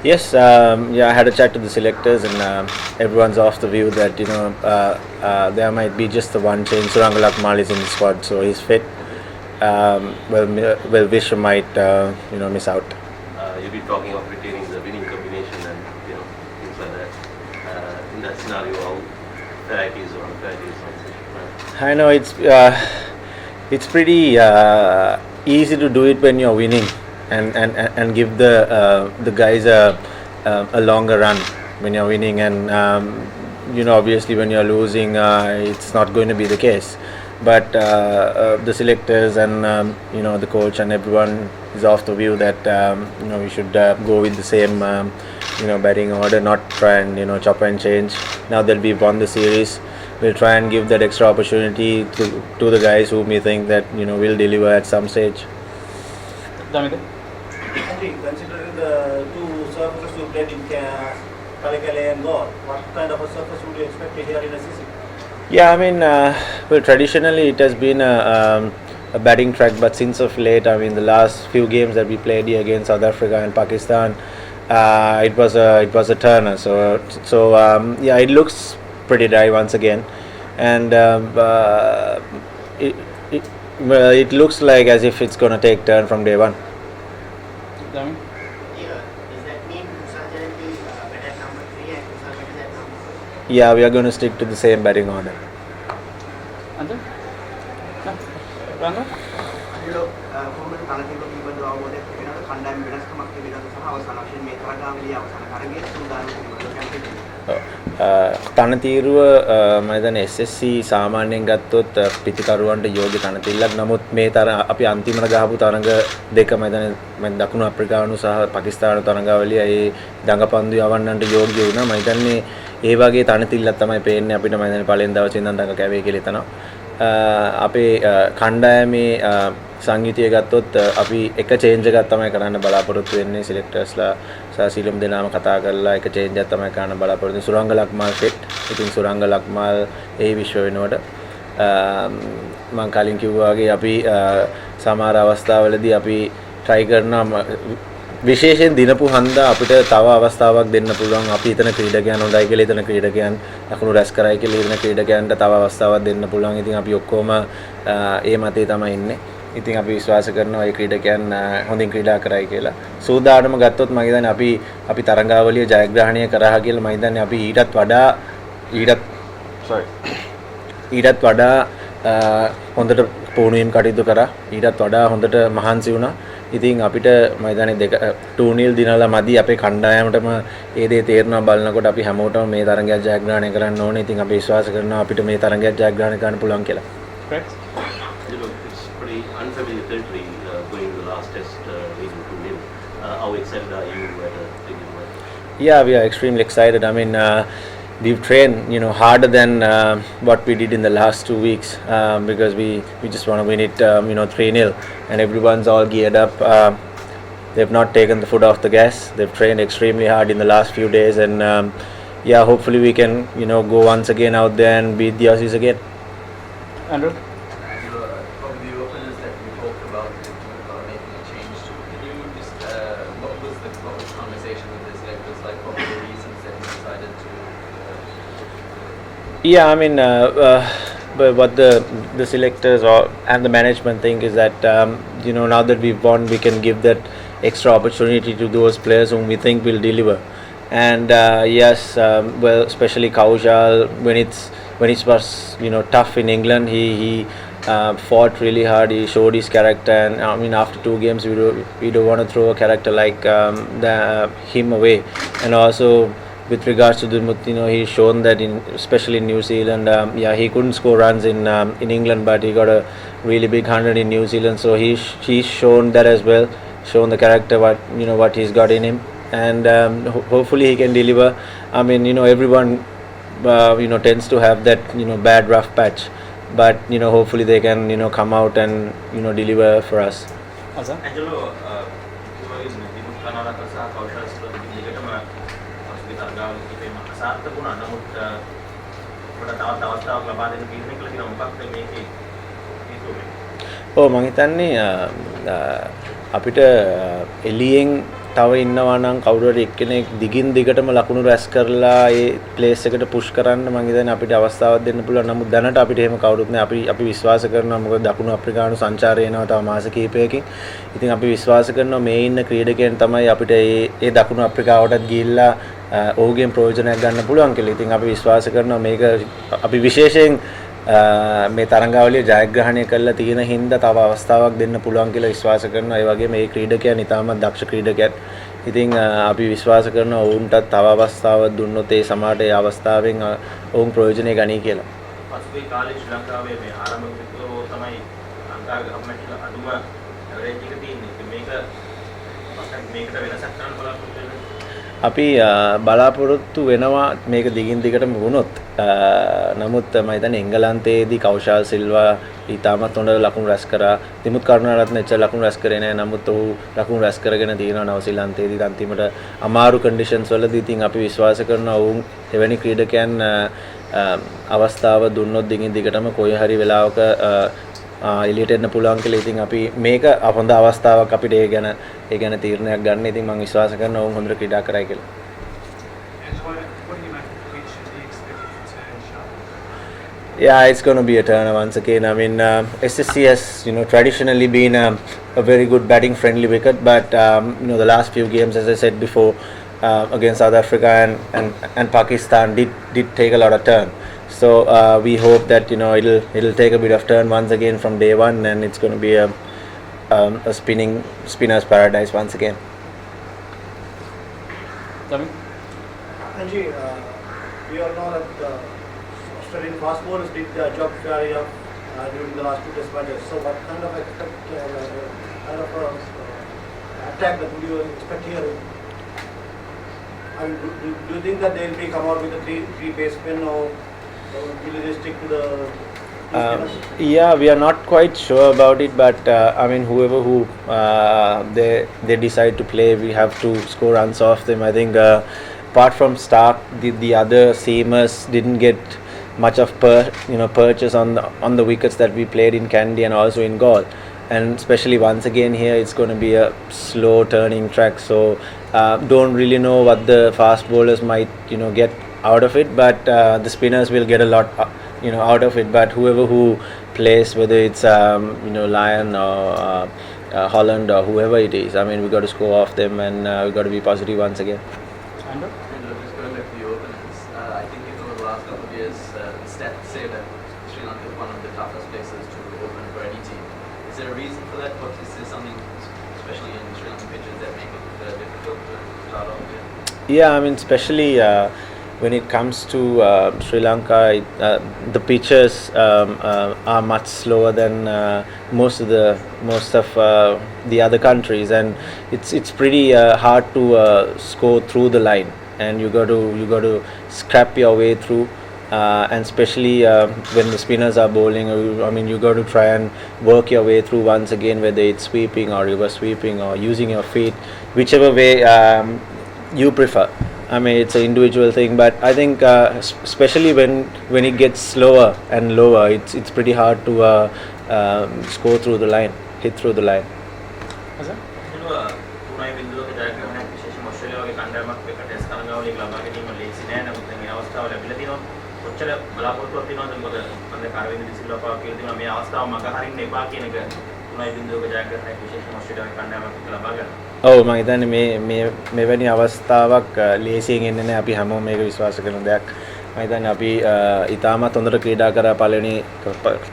Yes, yeah, I had a chat to the selectors, and everyone's off the view that there might be just the one change. Surangala Akmal is in the squad, so he's fit. Vishwa might miss out. You've been talking of retaining the winning combination and things like that. In that scenario, how varieties or unvarieties on such. I know it's pretty easy to do it when you're winning, and give the guys a longer run when you're winning, and obviously when you're losing, it's not going to be the case. But the selectors and the coach and everyone is of the view that we should go with the same batting order, not try and chop and change. Now that we've won the series, we'll try and give that extra opportunity to the guys who may think that will deliver at some stage. Damide? Considering the two surfaces you played in Palikale and Gore, what kind of a surface would you expect here in SSC? Yeah, I mean, well, traditionally it has been a batting track, but since of late, I mean, the last few games that we played here against South Africa and Pakistan, it was a turner. So yeah, it looks pretty dry once again, and it looks like as if it's gonna take turn from day one. Damide? Does that mean Sargent will bat at number 3 and Sargent is at number 4? Yeah, we are going to stick to the same batting order. Angelo? No? Lanka? කොහොමද තනතිව පිළිබඳව අවබෝධයක් වෙනවද කණ්ඩායම වෙනස්කමක් පිළිබඳව සහ අවසාන වශයෙන් මේ තරගාවලිය අවසන් කරගෙන සූදානම් වෙනවා තනතිරුව මම හිතන්නේ SSC සාමාන්‍යයෙන් ගත්තොත් පිටිකරුවන්ට යෝග්‍ය තනතිල්ලක්. නමුත් මේ තරම අපි අන්තිමට ගහපු තරඟ දෙක මම හිතන්නේ දකුණු අප්‍රිකානු සහ පාකිස්තාන තරඟාවලිය ඒ දඟපන්දු යවන්නන්ට යෝග්‍ය වුණා. මම හිතන්නේ ඒ වගේ තනතිල්ලක් තමයි පේන්නේ අපිට. මම හිතන්නේ පළවෙනි දවසේ ඉඳන් දඟ කැවේ කියලා හිතනවා. අපේ කණ්ඩායමේ සංගීතය ගත්තොත් අපි එක චේන්ජ් එකක් තමයි කරන්න බලාපොරොත්තු වෙන්නේ. සිලෙක්ටර්ස්ලා සහ සිලම් දෙනාම කතා කරලා එක චේන්ජ් එකක් තමයි කරන්න බලාපොරොත්තු වෙන්නේ. සුරංගල අක්මල් ෆිට්. ඉතින් සුරංගල අක්මල් ඒ විශ්ව වෙනුවට මම කලින් කිව්වා වගේ අපි සමහර අවස්ථාවලදී අපි try කරනවා විශේෂයෙන් දිනපු හන්දා අපිට තව අවස්ථාවක් දෙන්න පුළුවන්. අපි හිතන ක්‍රීඩකයන් හොඳයි කියලා හිතන ක්‍රීඩකයන් ලකුණු රැස් කරයි කියලා හිතන ක්‍රීඩකයන්ට තව අවස්ථාවක් දෙන්න පුළුවන්. ඉතින් අපි ඔක්කොම ඒ මතේ තමයි ඉන්නේ. ඉතින් අපි විශ්වාස කරනවා මේ ක්‍රීඩකයන් හොඳින් ක්‍රීඩා කරයි කියලා. සූදානම ගත්තොත් මම හිතන්නේ අපි තරඟාවලිය ජයග්‍රහණය කරා කියලා මම හිතන්නේ අපි ඊටත් වඩා හොඳට පුහුණුවීම් කටයුතු කරා. ඊටත් වඩා හොඳට මහන්සි වුණා. ඉතින් අපිට මම හිතන්නේ 2-0 දිනලා මදි අපේ කණ්ඩායමටම ඒ දේ තේරෙනවා බලනකොට අපි හැමෝටම මේ තරඟයක් ජයග්‍රහණය කරන්න ඕනේ. ඉතින් අපි විශ්වාස කරනවා අපිට මේ තරඟයක් ජයග්‍රහණය කරන්න පුළුවන් කියලා. Correct? It's pretty unfamiliar territory going to the last test leading to win. How excited are you at a big event? Yeah, we are extremely excited. I mean, we've trained, harder than what we did in the last 2 weeks because we just want to win it, 3-0, and everyone's all geared up. They've not taken the foot off the gas. They've trained extremely hard in the last few days, and yeah, hopefully we can, go once again out there and beat the Aussies again. Andrew? Of the openers that we talked about making a change to, can you just what was the conversation with the selectors like? What were the reasons that you decided to? Yeah, I mean, but what the selectors and the management think is that now that we've won, we can give that extra opportunity to those players whom we think will deliver. And yes, well, especially Kaushal, when it was tough in England, he fought really hard. He showed his character, and I mean, after 2 games, we don't want to throw a character like him away. And also, with regards to the he's shown that especially in New Zealand, he couldn't score runs in England, but he got a really big 100 in New Zealand. So he's shown that as well, shown the character what he's got in him, and hopefully he can deliver. I mean, everyone tends to have that bad rough patch, but hopefully they can come out and deliver for us. Azam? Angelo, Dimuth කනාලක සහ කෞෂල් slow දෙකටම අසුබි තරගාවල කිපෙම අසාර්ථක වුණා. නමුත් අපිට තවත් අවස්ථාවක් ලබා දෙන්න තීරණය කළා තියෙනවා. මොකක්ද මේකේ හේතුව වෙන්නේ? මම හිතන්නේ අපිට එළියෙන් තව ඉන්නවා නම් කවුරු හරි එක්කෙනෙක් දිගින් දිගටම ලකුණු රැස් කරලා ඒ ප්ලේස් එකට පුෂ් කරන්න මම හිතන්නේ අපිට අවස්ථාවක් දෙන්න පුළුවන්. නමුත් දැනට අපිට එහෙම කවුරුත් නැහැ. අපි විශ්වාස කරනවා මොකද දකුණු අප්‍රිකානු සංචාරය එනවා තව මාස කිහිපයකින්. ඉතින් අපි විශ්වාස කරනවා මේ ඉන්න ක්‍රීඩකයන් තමයි අපිට ඒ දකුණු අප්‍රිකාවටත් ගිහිල්ලා ඔහුගෙන් ප්‍රයෝජනයක් ගන්න පුළුවන් කියලා. ඉතින් අපි විශ්වාස කරනවා මේක අපි විශේෂයෙන් මේ තරඟාවලිය ජයග්‍රහණය කරලා තියෙන හින්දා තව අවස්ථාවක් දෙන්න පුළුවන් කියලා විශ්වාස කරනවා. ඒ වගේම මේ ක්‍රීඩකයන් ඉතාමත් දක්ෂ ක්‍රීඩකයන්. ඉතින් අපි විශ්වාස කරනවා ඔවුන්ටත් තව අවස්ථාවක් දුන්නොත් ඒ සමාජයට ඒ අවස්ථාවෙන් ඔවුන් ප්‍රයෝජනෙ ගනී කියලා. පසුගිය කාලේ ශ්‍රී ලංකාවේ මේ ආරම්භක විතරෝ තමයි ලංකාවේ ගවර්න්මන්ට් එක අඩුම ඇවරේජ් එක තියෙන්නේ. ඉතින් මේකට වෙනසක් කරන්න බලාපොරොත්තු වෙනවා. අපි බලාපොරොත්තු වෙනවා මේක දිගින් දිගටම වුණොත්. නමුත් මම හිතන්නේ එංගලන්තයේදී කෞශල් සිල්වා ඊටමත් හොඳ ලකුණු රැස් කරා. තිමුත් කරුණාරත්න එච්චර ලකුණු රැස් කරේ නැහැ. නමුත් ඔහු ලකුණු රැස් කරගෙන තියෙනවා නවසීලන්තයේදී අන්තිමට අමාරු කන්ඩිෂන්ස් වලදී. ඉතින් අපි විශ්වාස කරනවා ඔවුන් එවැනි ක්‍රීඩකයන් අවස්ථාව දුන්නොත් දිගින් දිගටම කොයි හරි වෙලාවක එලියට එන්න පුළුවන් කියලා. ඉතින් අපි මේක හොඳ අවස්ථාවක් අපිට ඒ ගැන තීරණයක් ගන්න. ඉතින් මම විශ්වාස කරනවා ඔවුන් හොඳට ක්‍රීඩා කරයි කියලා. Yeah, it's going to be a turner once again. I mean, SSC has traditionally been a very good batting friendly wicket, but the last few games, as I said before, against South Africa and Pakistan did take a lot of turn. So we hope that it'll take a bit of turn once again from day one, and it's going to be a spinner's paradise once again. Tommy? Anji, we all know that Australian fast bowlers did their job fairly up during the last 2 test matches. So what kind of attack that would you expect here? I mean, do you think that they will come out with a three pace spin, or will they stick to the yeah, we are not quite sure about it, but I mean, whoever they decide to play, we have to score runs off them. I think apart from Stark, the other seamers didn't get much of purchase on the wickets that we played in Kandy and also in Gaul. And especially once again here, it's going to be a slow turning track. So don't really know what the fast bowlers might get out of it, but the spinners will get a lot out of it. But whoever who plays, whether it's Lion or Holland or whoever it is, I mean, we got to score off them, and we got to be positive once again. Andrew? Just going back to the openers, I think over the last couple of years, stats say that Sri Lanka is one of the toughest places to open for any team. Is there a reason for that? What is there something, especially in Sri Lankan pitches, that make it difficult to start off with? Yeah, I mean, especially when it comes to Sri Lanka, the pitches are much slower than most of the other countries, and it's pretty hard to score through the line, and you got to scrap your way through. And especially when the spinners are bowling, I mean, you got to try and work your way through once again, whether it's sweeping or reverse sweeping or using your feet, whichever way you prefer. I mean, it's an individual thing, but I think especially when it gets slower and lower, it's pretty hard to score through the line, hit through the line. Azhar? තුනයි බිඳුවක ජයග්‍රහණයක් විශේෂම ඔස්ට්‍රේලියාව වගේ කණ්ඩායමක් එක්ක test තරඟාවලියක ලබා ගැනීම ලේසි නෑ. නමුත් දැන් මේ අවස්ථාව ලැබිලා තිනවා. කොච්චර බලාපොරොත්තුවක් තියෙනවද? මොකද මම දැන් කාර්වින්ද දිසිල්වා පාවා කියලා තියෙනවා මේ අවස්ථාව මග හරින්න එපා කියන එක. තුනයි බිඳුවක ජයග්‍රහණයක් විශේෂම ඔස්ට්‍රේලියාවේ කණ්ඩායමක් එක්ක ලබා ගන්න. ඔව්, මම හිතන්නේ මෙවැනි අවස්ථාවක් ලේසියෙන් එන්නේ නැහැ. අපි හැමෝම මේක විශ්වාස කරන දෙයක්. මම හිතන්නේ අපි ඉතාමත් හොඳට ක්‍රීඩා කරා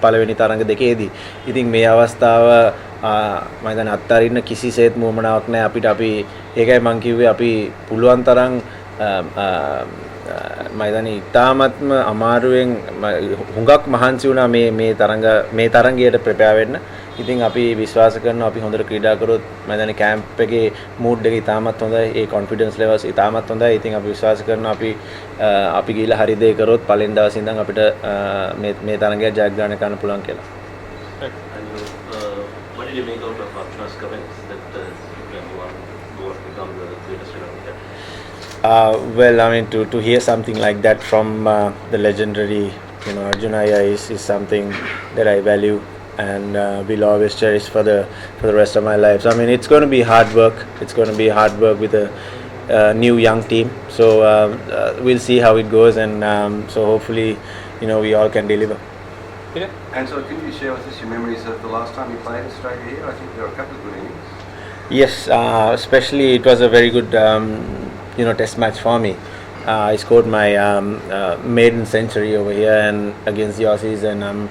පළවෙනි තරඟ දෙකේදී. ඉතින් මේ අවස්ථාව මම හිතන්නේ අත්හරින්න කිසිසේත් මුවමනාවක් නැහැ අපිට. අපි ඒකයි මම කිව්වේ අපි පුළුවන් තරම් මම හිතන්නේ ඉතාමත්ම අමාරුවෙන් හුඟක් මහන්සි වුණා මේ තරඟයට ප්‍රෙපෙයාර් වෙන්න. ඉතින් අපි විශ්වාස කරනවා අපි හොඳට ක්‍රීඩා කරොත් මම හිතන්නේ කැම්ප් එකේ මූඩ් එක ඉතාමත් හොඳයි. ඒ කොන්ෆිඩන්ස් ලෙවල්ස් ඉතාමත් හොඳයි. ඉතින් අපි විශ්වාස කරනවා අපි ගිහලා හරි දේ කරොත් පළවෙනි දවසේ ඉඳන් අපිට මේ තරඟය ජයග්‍රහණය කරන්න පුළුවන් කියලා. And what did you make out of Archana's comments that you can go and become the greatest Sri Lankan captain? Well, I mean, to hear something like that from the legendary Arjuna is something that I value and will always cherish for the rest of my life. So I mean, it's going to be hard work. It's going to be hard work with a new young team. So we'll see how it goes, and so hopefully, we all can deliver. Peter? Angelo, can you share with us your memories of the last time you played Australia here? I think there were a couple of good innings. Yes, especially it was a very good test match for me. I scored my maiden century over here and against the Aussies, and I'm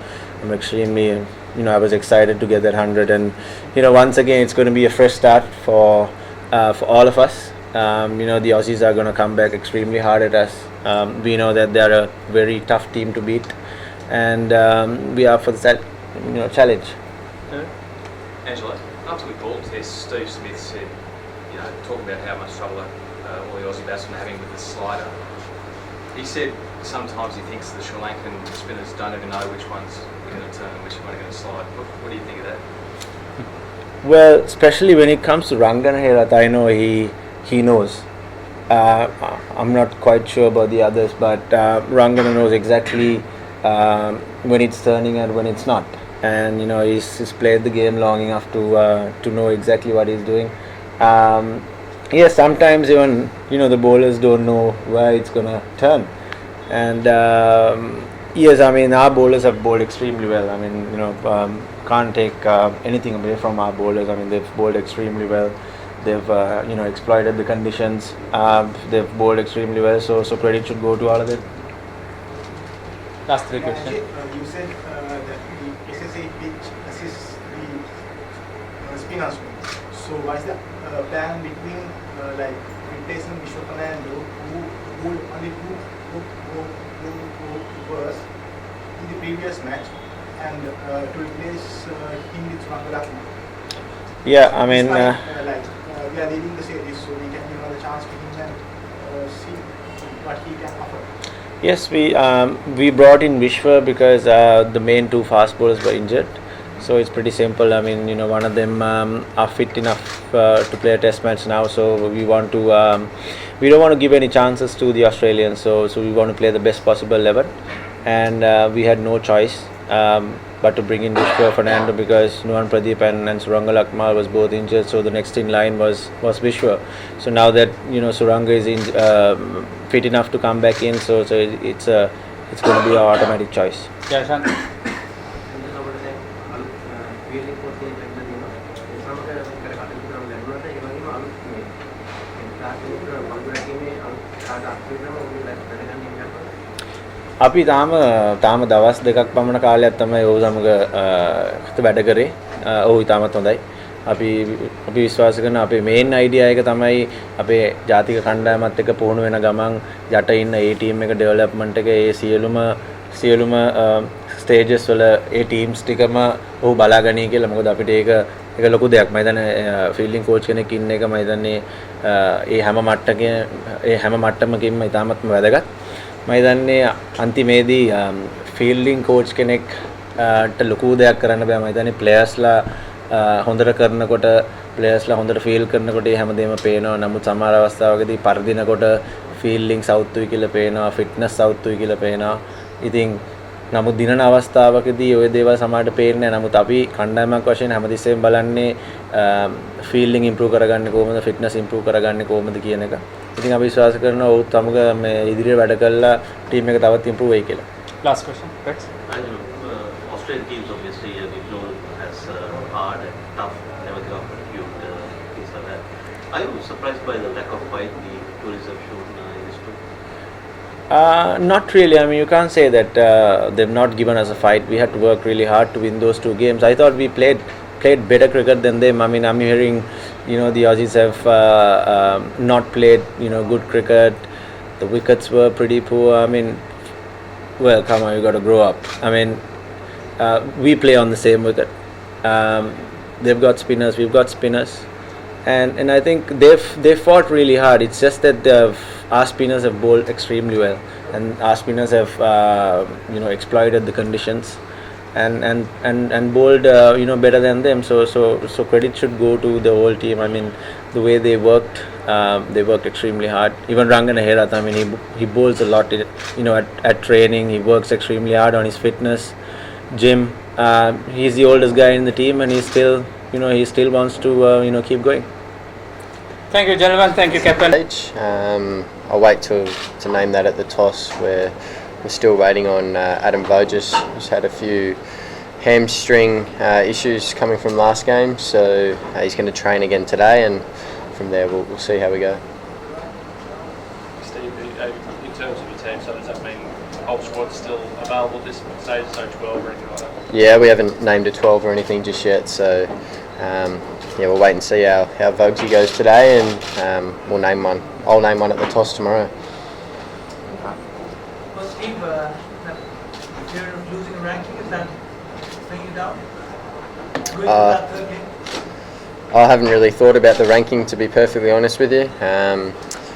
extremely I was excited to get that 100, and once again it's going to be a fresh start for all of us. The Aussies are going to come back extremely hard at us. We know that they are a very tough team to beat, and we are for the challenge. Angelo, after the Gaul test, Steve Smith said, talking about how much trouble all the Aussie batsmen are having with the slider. He said sometimes he thinks the Sri Lankan spinners don't even know which one's going to turn and which one are going to slide. What do you think of that? Well, especially when it comes to Rangana Herath, I know he knows. I'm not quite sure about the others, but Rangana knows exactly when it's turning and when it's not. And he's played the game long enough to know exactly what he's doing. Yes, sometimes even the bowlers don't know where it's gonna turn. And yes, I mean our bowlers have bowled extremely well. I mean can't take anything away from our bowlers. I mean they've bowled extremely well. They've exploited the conditions. They've bowled extremely well. So credit should go to all of them. Last three questions. You said that the SSC pitch assists the spinners. So what is the plan between replacing Vishwakarma and who only two overs in the previous match and to replace him with Rangalakma? Yeah, I mean we are leading the series, so we can give another chance to him and see what he can offer. Yes, we brought in Vishwa because the main two fast bowlers were injured. So it's pretty simple. I mean, one of them are fit enough to play a test match now. So we want to, we don't want to give any chances to the Australians. So we want to play the best possible 11, and we had no choice but to bring in Vishwa Fernando because Nuwan Pradeep and Suranga Lakmal was both injured. So the next in line was Vishwa. So now that Suranga is fit enough to come back in, so it's going to be our automatic choice. Yeah, Shan. අපි තාම දවස් දෙකක් පමණ කාලයක් තමයි ඔහු සමග වැඩ කරේ. ඔහු ඉතාමත් හොඳයි. අපි විශ්වාස කරන අපේ මේන් අයිඩියා එක තමයි අපේ ජාතික කණ්ඩායමත් එක්ක පුහුණු වෙන ගමන් යට ඉන්න ඒ ටීම් එක ඩෙවලොප්මන්ට් එක ඒ සියලුම ස්ටේජස් වල ඒ ටීම්ස් ටිකම ඔහු බලාගනී කියලා. මොකද අපිට ඒක ලොකු දෙයක්. මම හිතන්නේ ෆීල්ඩින් කෝච් කෙනෙක් ඉන්න එක මම හිතන්නේ ඒ හැම මට්ටමකින්ම ඉතාමත්ම වැදගත්. මම හිතන්නේ අන්තිමේදී ෆීල්ඩින් කෝච් කෙනෙක්ට ලොකු දෙයක් කරන්න බෑ. මම හිතන්නේ ප්ලේයර්ස්ලා හොඳට කරනකොට ප්ලේයර්ස්ලා හොඳට ෆීල් කරනකොට ඒ හැමදේම පේනවා. නමුත් සමහර අවස්ථාවකදී පරදිනකොට ෆීල්ඩින් සවුත්තුයි කියලා පේනවා, ෆිට්නස් සවුත්තුයි කියලා පේනවා. ඉතින් නමුත් දිනන අවස්ථාවකදී ওই දේවල් සමහරට පේන්නේ නැහැ. නමුත් අපි කණ්ඩායමක් වශයෙන් හැමතිස්සෙම බලන්නේ ෆීල්ඩින් ඉම්ප්‍රූව් කරගන්නේ කොහොමද, ෆිට්නස් ඉම්ප්‍රූව් කරගන්නේ කොහොමද කියන එක. ඉතින් අපි විශ්වාස කරනවා ඔහුත් සමග මේ ඉදිරියට වැඩ කළා ටීම් එක තවත් ඉම්ප්‍රූව් වෙයි කියලා. Last question. Rex. Australian teams obviously we've known as hard and tough, never give up attitude, things like that. Are you surprised by the lack of fight the tourists have shown in this tour? Not really. I mean, you can't say that they've not given us a fight. We had to work really hard to win those two games. I thought we played better cricket than them. I mean, I'm hearing, the Aussies have not played, good cricket. The wickets were pretty poor. I mean, well, come on, you got to grow up. I mean, we play on the same wicket. They've got spinners, we've got spinners, and I think they've fought really hard. It's just that our spinners have bowled extremely well, and our spinners have exploited the conditions and bowled better than them. So credit should go to the whole team. I mean, the way they worked extremely hard. Even Rangana Herath, I mean, he bowls a lot at training. He works extremely hard on his fitness, gym, he's the oldest guy in the team, and he still wants to keep going. Thank you, gentlemen. Thank you, Captain. I'll wait to name that at the toss. We're still waiting on Adam Voges, who's had a few hamstring issues coming from last game, so he's going to train again today, and from there we'll see how we go. Steve, in terms of your team, so does that mean the whole squad's still available at this stage? No 12 or anything like that? Yeah, we haven't named a 12 or anything just yet, so we'll wait and see how Vogesy goes today, and we'll name one. I'll name one at the toss tomorrow. Well, Steve, if you're losing ranking, is that bring you down? Going to that third game? I haven't really thought about the ranking, to be perfectly honest with you.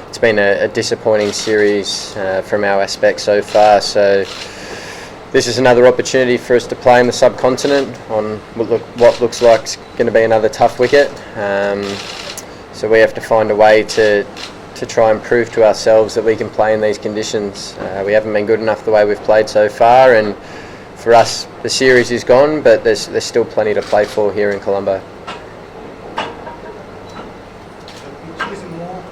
It's been a disappointing series from our aspect so far, so this is another opportunity for us to play in the subcontinent on what looks like it's going to be another tough wicket. So we have to find a way to try and prove to ourselves that we can play in these conditions. We haven't been good enough the way we've played so far, and for us the series is gone, but there's still plenty to play for here in Colombo. Which is more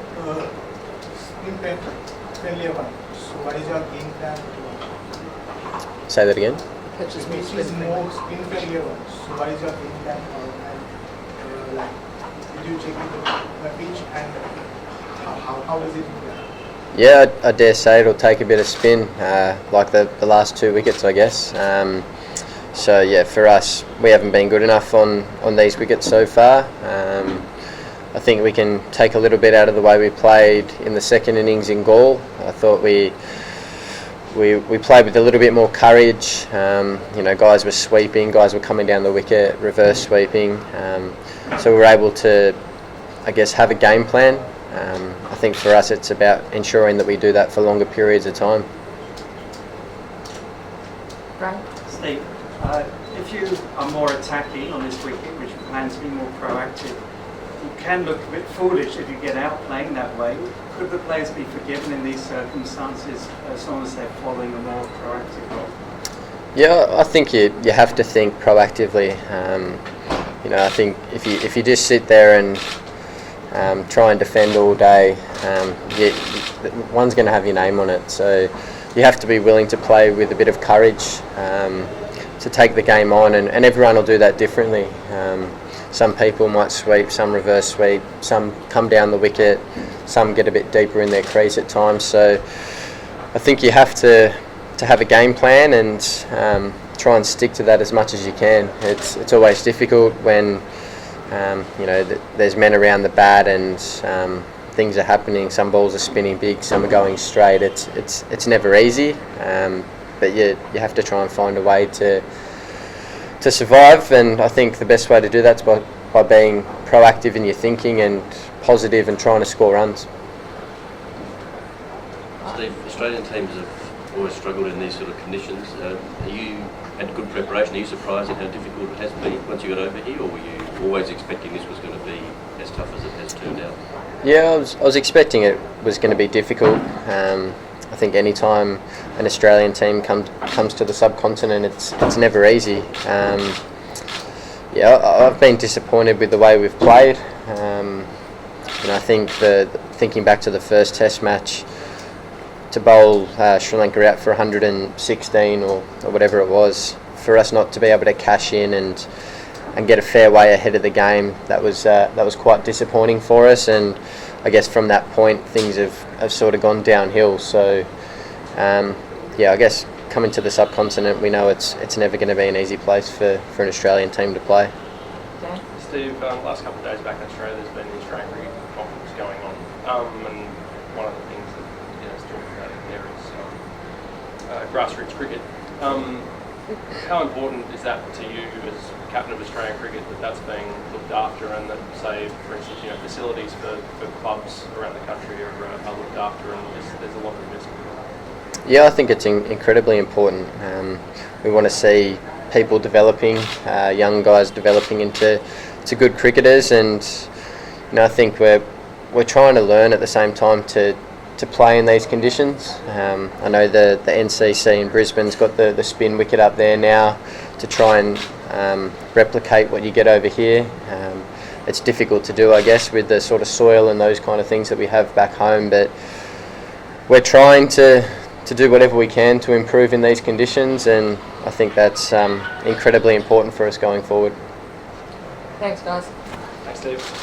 spin friendly one. So what is your game plan? Say that again? Which is more spin friendly one. So what is your game plan? Did you check the pitch, and how does it do that? Yeah, I dare say it'll take a bit of spin, like the last 2 wickets, I guess. So yeah, for us, we haven't been good enough on these wickets so far. I think we can take a little bit out of the way we played in the second innings in Gaul. I thought we played with a little bit more courage. Guys were sweeping, guys were coming down the wicket, reverse sweeping. So we were able to, I guess, have a game plan. I think for us it's about ensuring that we do that for longer periods of time. Right. Steve, if you are more attacking on this wicket, which you plan to be more proactive, you can look a bit foolish if you get out playing that way. Could the players be forgiven in these circumstances as long as they're following a more proactive role? Yeah, I think you have to think proactively. I think if you just sit there and try and defend all day, one's going to have your name on it. So you have to be willing to play with a bit of courage to take the game on, and everyone will do that differently. Some people might sweep, some reverse sweep, some come down the wicket, some get a bit deeper in their crease at times. So I think you have to have a game plan and try and stick to that as much as you can. It's always difficult when there's men around the bat and things are happening. Some balls are spinning big, some are going straight. It's never easy, but you have to try and find a way to survive. And I think the best way to do that's by being proactive in your thinking and positive and trying to score runs. Steve, Australian teams have always struggled in these sort of conditions. You had good preparation. Are you surprised at how difficult it has been once you got over here, or were you always expecting this was going to be as tough as it has turned out? Yeah, I was expecting it was going to be difficult. I think any time an Australian team comes to the subcontinent, it's never easy. I've been disappointed with the way we've played. I think thinking back to the first Test match, to bowl Sri Lanka out for 116 or whatever it was, for us not to be able to cash in and get a fair way ahead of the game, that was quite disappointing for us. And I guess from that point things have sort of gone downhill. So I guess coming to the subcontinent, we know it's never going to be an easy place for an Australian team to play. Steve, last couple of days back in Australia, there's been the Australian cricket conference going on, and one of the things that is talked about in there is grassroots cricket. How important is that to you as captain of Australian cricket, that's being looked after, and that, say, for instance, facilities for clubs around the country are looked after, and there's a lot of investment in that? Yeah, I think it's incredibly important. We want to see people developing, young guys developing into good cricketers, and I think we're trying to learn at the same time to play in these conditions. I know the NCC in Brisbane's got the spin wicket up there now. to try and replicate what you get over here. It's difficult to do, I guess, with the sort of soil and those kind of things that we have back home, but we're trying to do whatever we can to improve in these conditions, and I think that's incredibly important for us going forward. Thanks, guys. Thanks, Steve.